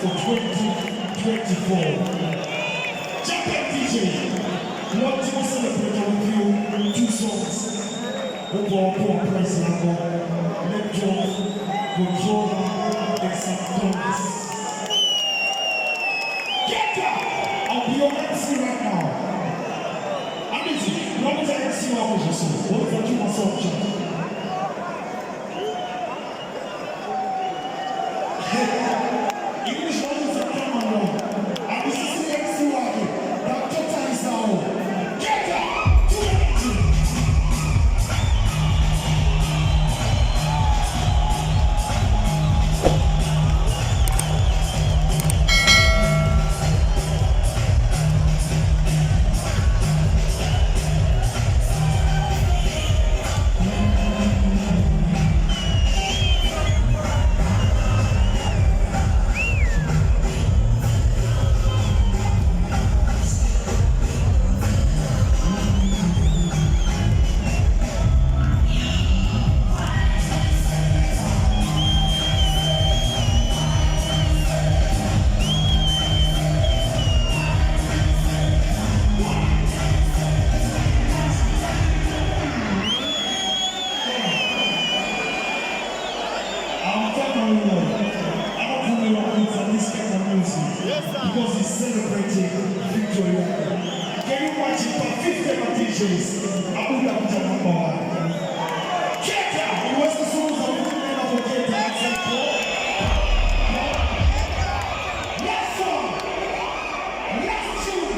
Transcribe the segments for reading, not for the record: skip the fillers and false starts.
for 2024. Japan DJ, want to celebrate with you 2 songs. Overall price level, electro, controller, and some drums. Get up! I'll be your MC right now. I'm busy. Long as I can see my position. What if I do myself, John? English ones are coming on. I'm busy to the MC wagon. That total is now. Get up! To the MC. Because he's celebrating victory. Can you watch it for 50 DJs? Abu Dhabi number 1. Keta! It was the songs of the men of Keta. Last song! Last tune!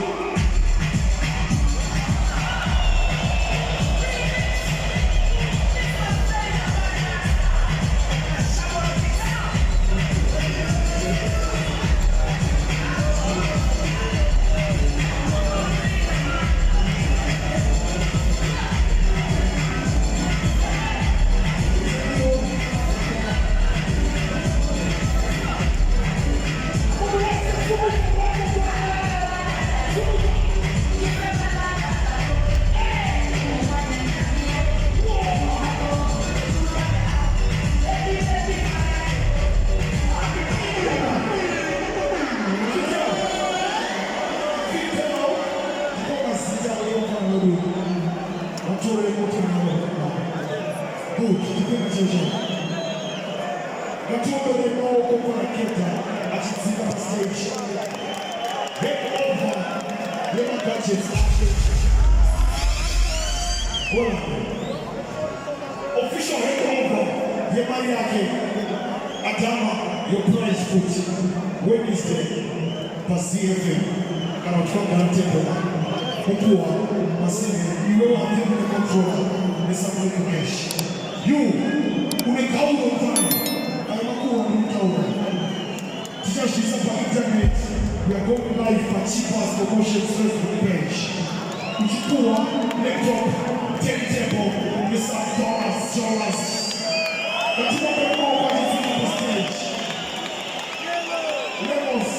Official headover, Yemariake, Adama, your prize foot, Wednesday, Pasifim, and I'll talk about table. Kupua, Masini, you know I'm taking the control, Miss American Cash. You, Unekauno Tana, Ayamakua Unekauno. Teacher, she's about 10 minutes. We are going live for cheapest promotions Facebook page. Uchukua, laptop, table, Mr. Dollars. But you don't know what is in the stage. Levels.